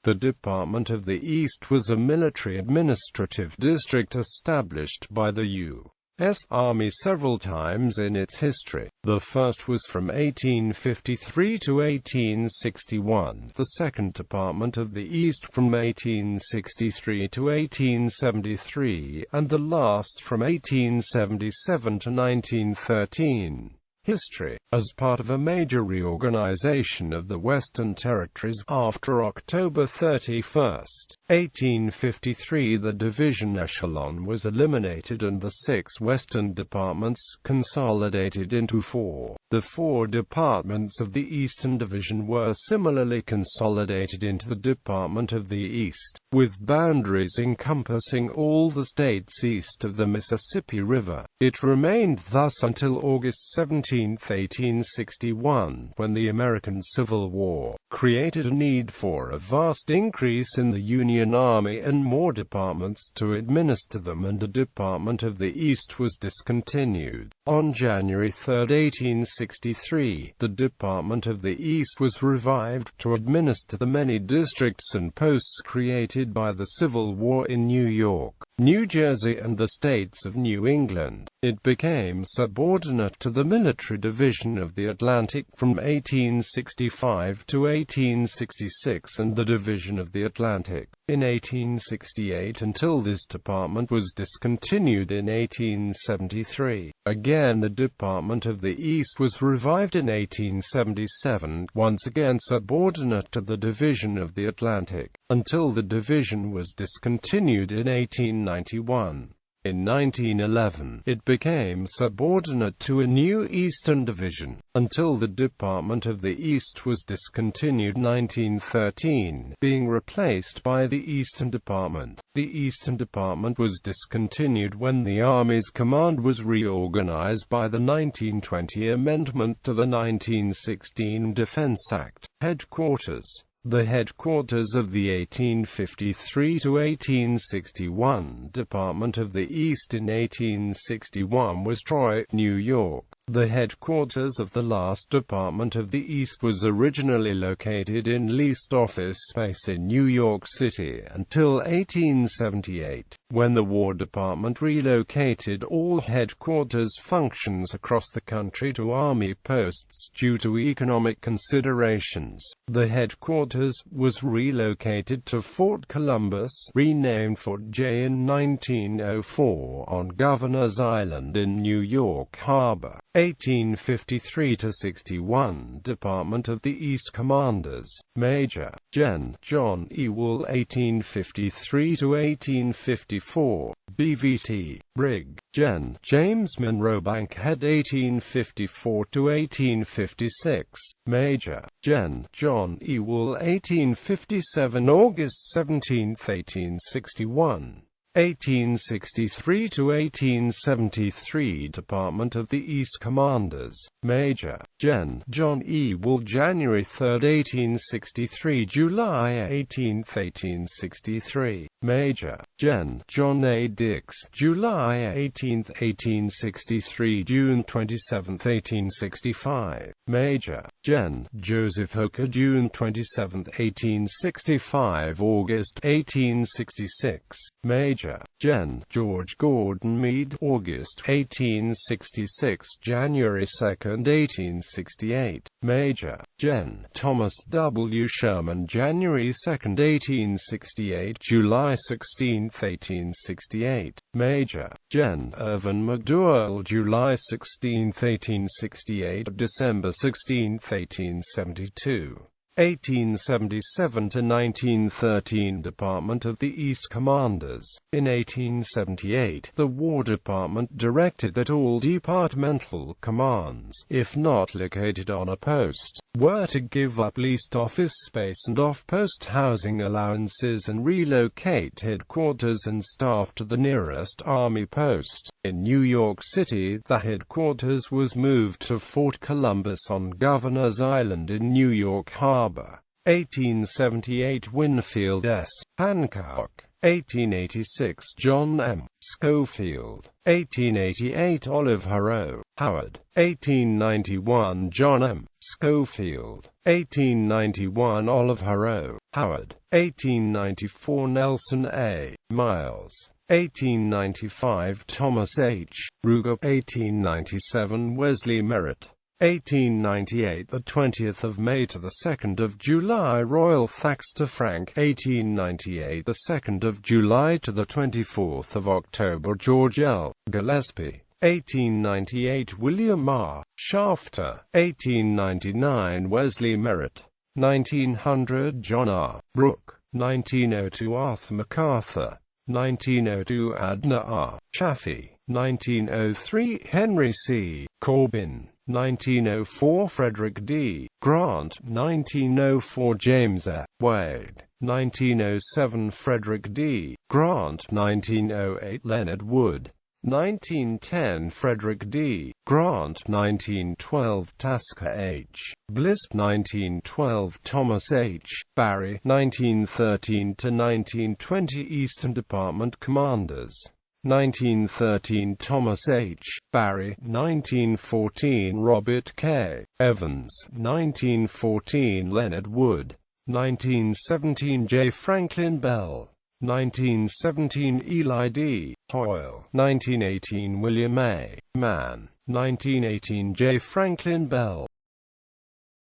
The Department of the East was a military administrative district established by the U.S. Army several times in its history. The first was from 1853 to 1861, the Second Department of the East from 1863 to 1873, and the last from 1877 to 1913. History. As part of a major reorganization of the Western Territories, after October 31, 1853, the division echelon was eliminated and the 6 Western departments consolidated into 4. The 4 departments of the Eastern Division were similarly consolidated into the Department of the East, with boundaries encompassing all the states east of the Mississippi River. It remained thus until August 17, 1861, when the American Civil War created a need for a vast increase in the Union Army and more departments to administer them, and the Department of the East was discontinued. On January 3, 1863, the Department of the East was revived to administer the many districts and posts created by the Civil War in New York, New Jersey and the states of New England. It became subordinate to the Military Division of the Atlantic from 1865 to 1866 and the Division of the Atlantic in 1868 until this department was discontinued in 1873. Again, the Department of the East was revived in 1877, once again subordinate to the Division of the Atlantic, until the division was discontinued in 1891. In 1911, it became subordinate to a new Eastern Division, until the Department of the East was discontinued 1913, being replaced by the Eastern Department. The Eastern Department was discontinued when the Army's command was reorganized by the 1920 amendment to the 1916 Defense Act. Headquarters. The headquarters of the 1853 to 1861 Department of the East in 1861 was Troy, New York. The headquarters of the last Department of the East was originally located in leased office space in New York City until 1878, when the War Department relocated all headquarters functions across the country to Army posts due to economic considerations. The headquarters was relocated to Fort Columbus, renamed Fort J in 1904, on Governor's Island in New York Harbor. 1853 to 61 Department of the East Commanders. Major Gen. John E. Wool 1853 to 1854. BVT. Brig. Gen. James Monroe Bankhead 1854 to 1856. Major Gen. John E. Wool 1857 August 17, 1861. 1863 to 1873 Department of the East Commanders. Major Gen. John E. Wool January 3, 1863 July 18, 1863. Major Gen. John A. Dix July 18, 1863 June 27, 1865. Major Gen. Joseph Hooker June 27, 1865 August 1866. Major Gen. George Gordon Meade August 1866 January 2, 1868. Major Gen. Thomas W. Sherman January 2, 1868 July 16, 1868. Major Gen. Irvin McDowell July 16, 1868 December 16, 1872. 1877 to 1913 Department of the East Commanders. In 1878, the War Department directed that all departmental commands, if not located on a post, were to give up leased office space and off-post housing allowances and relocate headquarters and staff to the nearest Army post. In New York City, the headquarters was moved to Fort Columbus on Governor's Island in New York Harbor. 1878 Winfield S. Hancock 1886 John M. Schofield, 1888 Olive Haro, Howard, 1891 John M. Schofield, 1891 Olive Haro, Howard, 1894 Nelson A. Miles, 1895 Thomas H. Ruger, 1897 Wesley Merritt, 1898 the 20th of May to the 2nd of July Royal Thaxter Frank, 1898 the 2nd of July to the 24th of October George L. Gillespie, 1898 William R. Shafter, 1899 Wesley Merritt, 1900 John R. Brooke, 1902 Arthur MacArthur, 1902 Adna R. Chaffee, 1903 Henry C. Corbin, 1904 Frederick D. Grant, 1904 James A. Wade, 1907 Frederick D. Grant, 1908 Leonard Wood, 1910 Frederick D. Grant, 1912 Tasker H. Bliss, 1912 Thomas H. Barry, 1913 to 1920 Eastern Department Commanders, 1913 Thomas H. Barry, 1914 Robert K. Evans, 1914 Leonard Wood, 1917 J. Franklin Bell, 1917 Eli D. Hoyle, 1918 William A. Mann, 1918 J. Franklin Bell,